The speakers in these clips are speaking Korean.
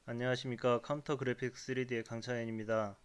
안녕하십니까. 컴퓨터 그래픽스 3D의 강창현입니다.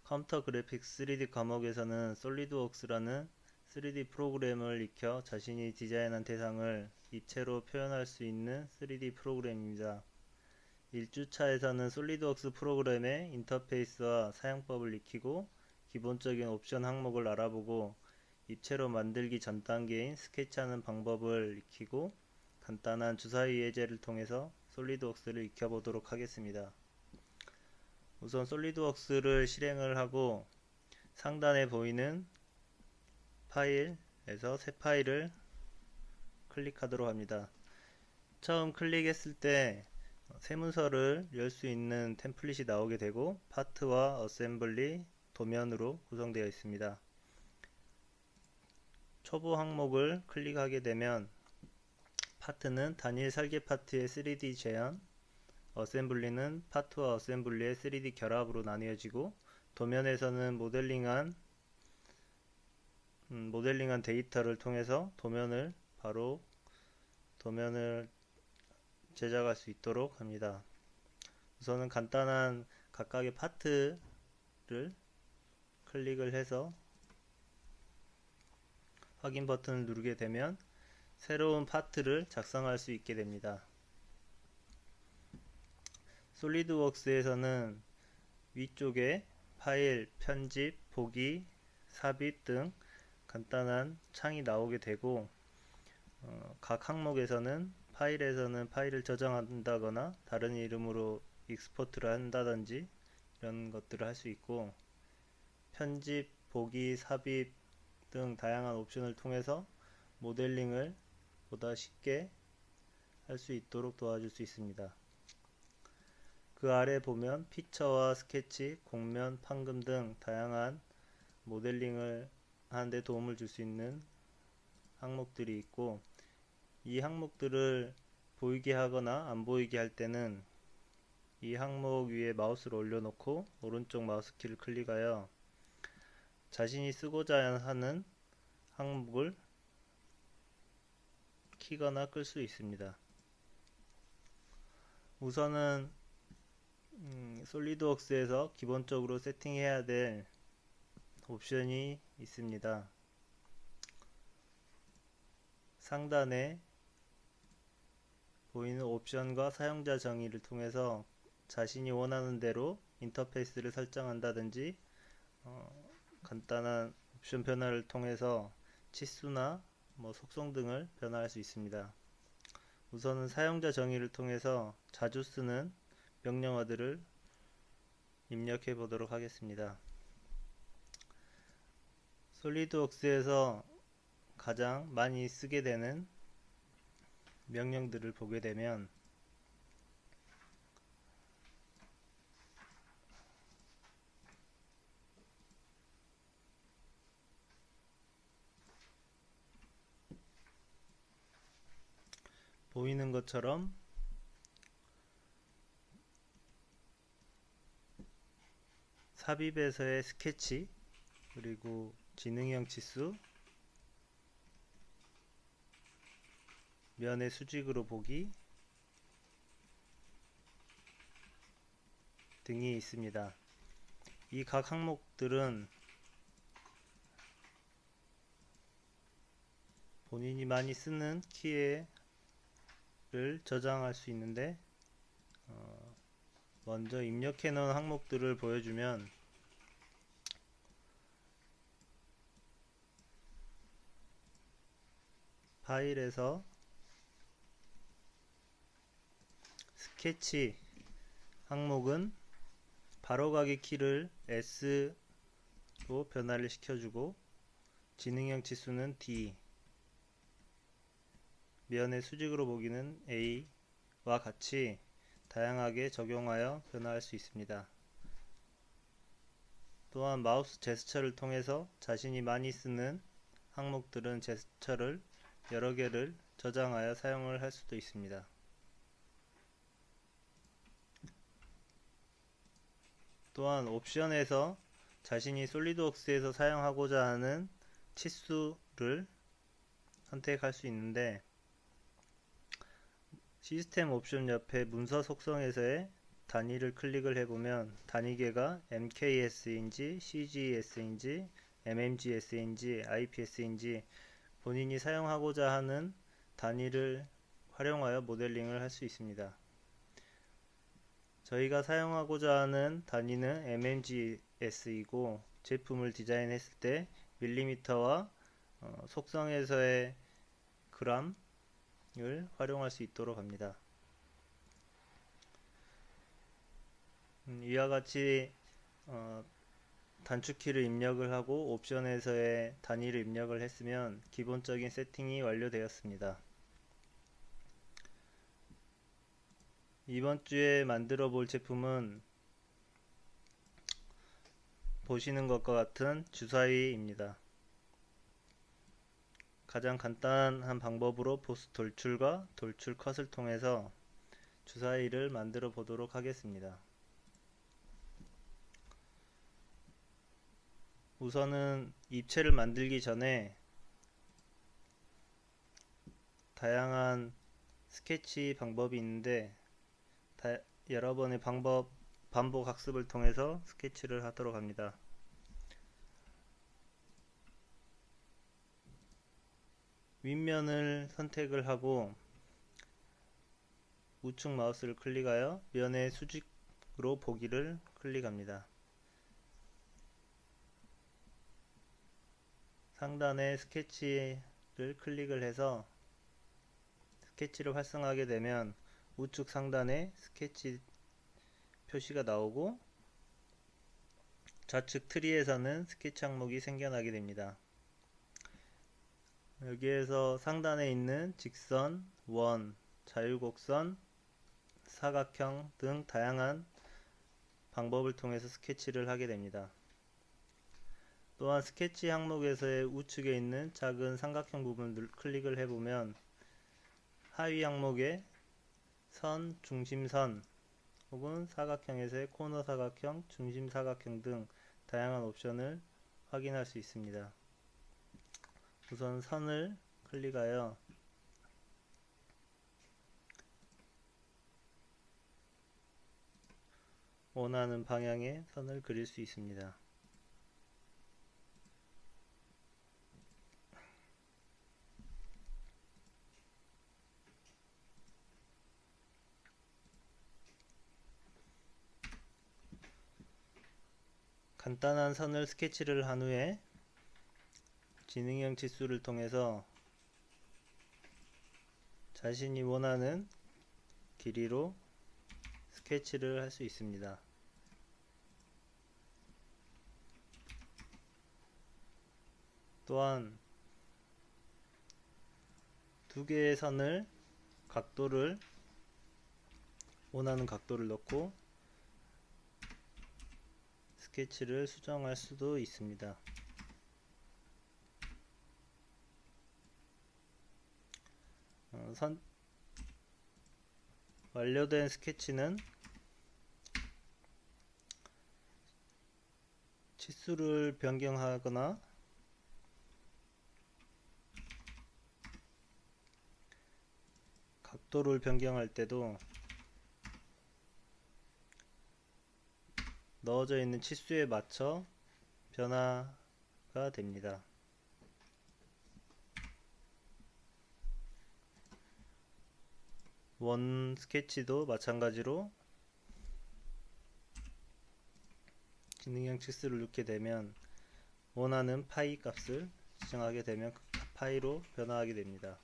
컴퓨터 그래픽스 3D 과목에서는 솔리드웍스라는 3D 프로그램을 익혀 자신이 디자인한 대상을 입체로 표현할 수 있는 3D 프로그램입니다. 1주차에서는 솔리드웍스 프로그램의 인터페이스와 사용법을 익히고 기본적인 옵션 항목을 알아보고 입체로 만들기 전 단계인 스케치하는 방법을 익히고 간단한 주사위 예제를 통해서 솔리드웍스를 익혀보도록 하겠습니다. 우선 솔리드웍스를 실행을 하고 상단에 보이는 파일에서 새 파일을 클릭하도록 합니다. 처음 클릭했을 때 새 문서를 열 수 있는 템플릿이 나오게 되고 파트와 어셈블리, 도면으로 구성되어 있습니다. 초보 항목을 클릭하게 되면 파트는 단일 설계 파트의 3D 재현, 어셈블리는 파트와 어셈블리의 3D 결합으로 나뉘어지고 도면에서는 모델링한 데이터를 통해서 도면을 제작할 수 있도록 합니다. 우선은 간단한 각각의 파트를 클릭을 해서 확인 버튼을 누르게 되면 새로운 파트를 작성할 수 있게 됩니다. 솔리드웍스에서는 위쪽에 파일, 편집, 보기, 삽입 등 간단한 창이 나오게 되고 각 항목에서는 파일에서는 파일을 저장한다거나 다른 이름으로 익스포트를 한다든지 이런 것들을 할 수 있고 편집, 보기, 삽입 등 다양한 옵션을 통해서 모델링을 보다 쉽게 할 수 있도록 도와줄 수 있습니다. 그 아래 보면 피처와 스케치, 곡면, 판금 등 다양한 모델링을 하는데 도움을 줄 수 있는 항목들이 있고 이 항목들을 보이게 하거나 안 보이게 할 때는 이 항목 위에 마우스를 올려놓고 오른쪽 마우스 키를 클릭하여 자신이 쓰고자 하는 항목을 키거나 끌 수 있습니다. 우선은 솔리드웍스에서 기본적으로 세팅해야 될 옵션이 있습니다. 상단에 보이는 옵션과 사용자 정의를 통해서 자신이 원하는 대로 인터페이스를 설정한다든지 간단한 옵션 변화를 통해서 치수나 속성 등을 변화할 수 있습니다. 우선은 사용자 정의를 통해서 자주 쓰는 명령어들을 입력해 보도록 하겠습니다. 솔리드웍스에서 가장 많이 쓰게 되는 명령들을 보게 되면 보이는 것처럼 삽입에서의 스케치, 그리고 지능형 치수, 면의 수직으로 보기 등이 있습니다. 이 각 항목들은 본인이 많이 쓰는 키를 저장할 수 있는데 먼저 입력해 놓은 항목들을 보여주면 파일에서 스케치 항목은 바로가기 키를 S로 변화를 시켜주고 지능형 치수는 D, 면의 수직으로 보기는 A와 같이 다양하게 적용하여 변화할 수 있습니다. 또한 마우스 제스처를 통해서 자신이 많이 쓰는 항목들은 제스처를 여러 개를 저장하여 사용을 할 수도 있습니다. 또한 옵션에서 자신이 솔리드웍스에서 사용하고자 하는 치수를 선택할 수 있는데 시스템 옵션 옆에 문서 속성에서의 단위를 클릭을 해보면 단위계가 MKS인지 CGS인지 MMGS인지 IPS인지 본인이 사용하고자 하는 단위를 활용하여 모델링을 할 수 있습니다. 저희가 사용하고자 하는 단위는 MMGS이고 제품을 디자인했을 때 밀리미터와 속성에서의 g을 활용할 수 있도록 합니다. 이와 같이 단축키를 입력을 하고 옵션에서의 단위를 입력을 했으면 기본적인 세팅이 완료되었습니다. 이번 주에 만들어 볼 제품은 보시는 것과 같은 주사위입니다. 가장 간단한 방법으로 보스 돌출과 돌출 컷을 통해서 주사위를 만들어 보도록 하겠습니다. 우선은 입체를 만들기 전에 다양한 스케치 방법이 있는데 여러 번의 반복 학습을 통해서 스케치를 하도록 합니다. 윗면을 선택을 하고 우측 마우스를 클릭하여 면의 수직으로 보기를 클릭합니다. 상단에 스케치를 클릭을 해서 스케치를 활성화하게 되면 우측 상단에 스케치 표시가 나오고 좌측 트리에서는 스케치 항목이 생겨나게 됩니다. 여기에서 상단에 있는 직선, 원, 자유곡선, 사각형 등 다양한 방법을 통해서 스케치를 하게 됩니다. 또한 스케치 항목에서의 우측에 있는 작은 삼각형 부분을 클릭을 해보면 하위 항목에 선, 중심선 혹은 사각형에서의 코너 사각형, 중심 사각형 등 다양한 옵션을 확인할 수 있습니다. 우선 선을 클릭하여 원하는 방향의 선을 그릴 수 있습니다. 간단한 선을 스케치를 한 후에 지능형 치수를 통해서 자신이 원하는 길이로 스케치를 할 수 있습니다. 또한 두 개의 선을 원하는 각도를 넣고 스케치를 수정할 수도 있습니다. 완료된 스케치는 치수를 변경하거나 각도를 변경할 때도 넣어져 있는 치수에 맞춰 변화가 됩니다. 원 스케치도 마찬가지로 지능형 치수를 넣게 되면 원하는 파이 값을 지정하게 되면 파이로 변화하게 됩니다.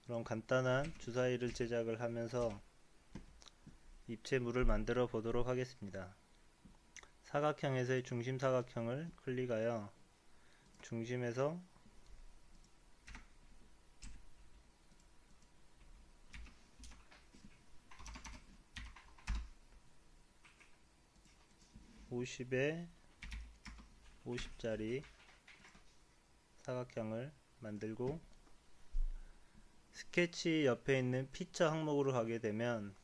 그럼 간단한 주사위를 제작을 하면서 입체물을 만들어 보도록 하겠습니다. 사각형에서의 중심 사각형을 클릭하여 중심에서 (50에 50짜리) 사각형을 만들고 스케치 옆에 있는 피처 항목으로 가게 되면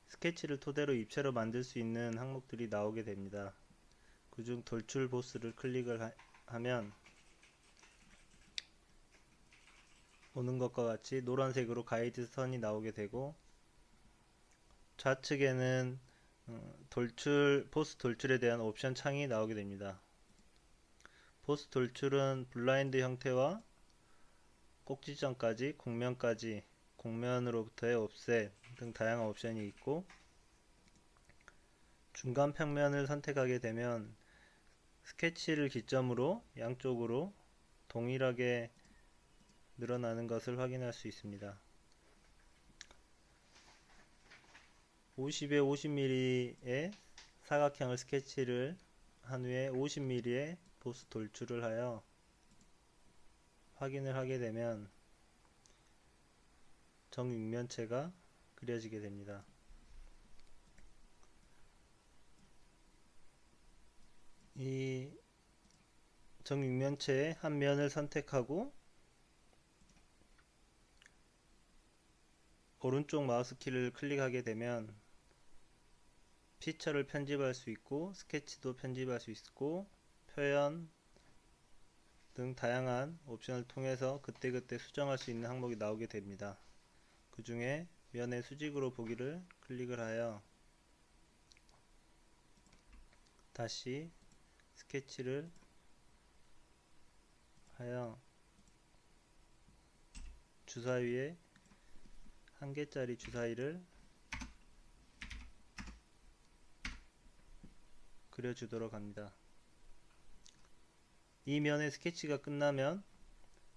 스케치를 토대로 입체로 만들 수 있는 항목들이 나오게 됩니다. 그중 돌출 보스를 클릭을 하면 오는 것과 같이 노란색으로 가이드 선이 나오게 되고, 좌측에는 보스 돌출에 대한 옵션 창이 나오게 됩니다. 보스 돌출은 블라인드 형태와 꼭지점까지, 곡면까지, 곡면으로부터의 옵셋 등 다양한 옵션이 있고, 중간 평면을 선택하게 되면 스케치를 기점으로 양쪽으로 동일하게 늘어나는 것을 확인할 수 있습니다. 50에 50mm의 사각형을 스케치를 한 후에 50mm의 보스 돌출을 하여 확인을 하게 되면 정육면체가 그려지게 됩니다. 이 정육면체의 한 면을 선택하고 오른쪽 마우스 키를 클릭하게 되면 피처를 편집할 수 있고 스케치도 편집할 수 있고 표현 등 다양한 옵션을 통해서 그때그때 수정할 수 있는 항목이 나오게 됩니다. 그 중에 면의 수직으로 보기를 클릭을 하여 다시 스케치를 하여 주사위에 한 개짜리 주사위를 그려주도록 합니다. 이 면의 스케치가 끝나면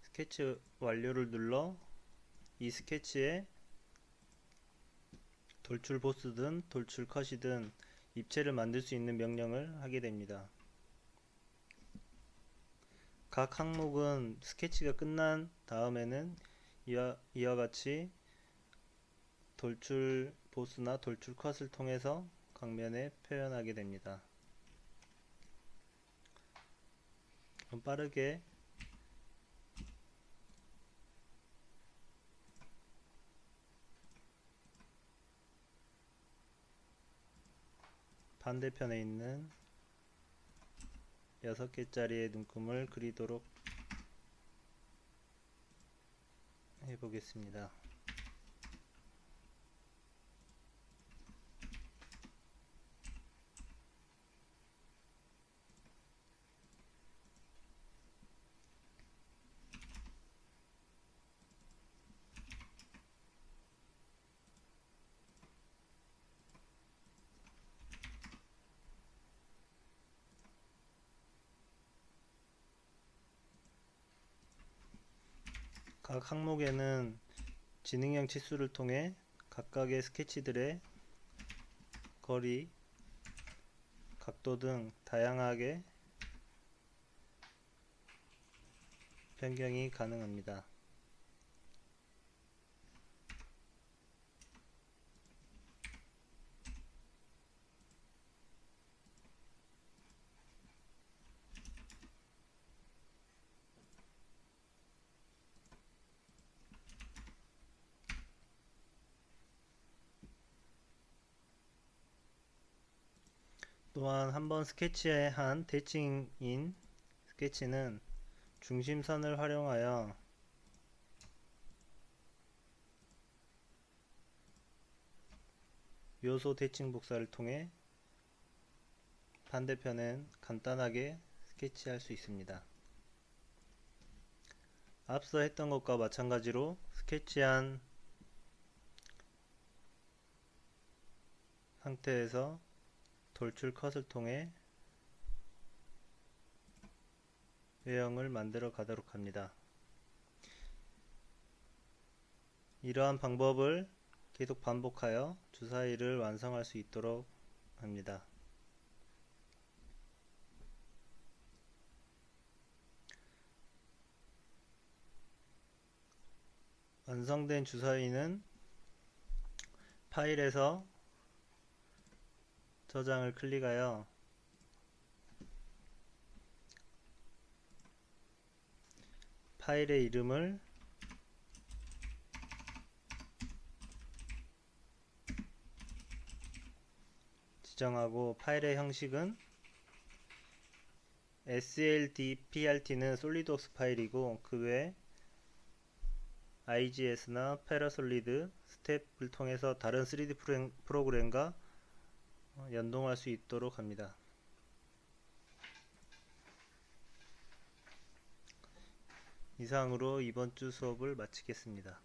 스케치 완료를 눌러 이 스케치에 돌출 보스든 돌출 컷이든 입체를 만들 수 있는 명령을 하게 됩니다. 각 항목은 스케치가 끝난 다음에는 이와 같이 돌출 보스나 돌출 컷을 통해서 각면에 표현하게 됩니다. 그럼 빠르게 반대편에 있는 6개짜리의 눈금을 그리도록 해보겠습니다. 각 항목에는 지능형 치수를 통해 각각의 스케치들의 거리, 각도 등 다양하게 변경이 가능합니다. 또한 한번 스케치한 대칭인 스케치는 중심선을 활용하여 요소 대칭 복사를 통해 반대편은 간단하게 스케치할 수 있습니다. 앞서 했던 것과 마찬가지로 스케치한 상태에서 돌출 컷을 통해 외형을 만들어 가도록 합니다. 이러한 방법을 계속 반복하여 주사위를 완성할 수 있도록 합니다. 완성된 주사위는 파일에서 저장을 클릭하여 파일의 이름을 지정하고 파일의 형식은 SLDPRT는 솔리드웍스 파일이고 그 외 IGS나 패러솔리드, 스텝을 통해서 다른 3D 프로그램과 연동할 수 있도록 합니다. 이상으로 이번 주 수업을 마치겠습니다.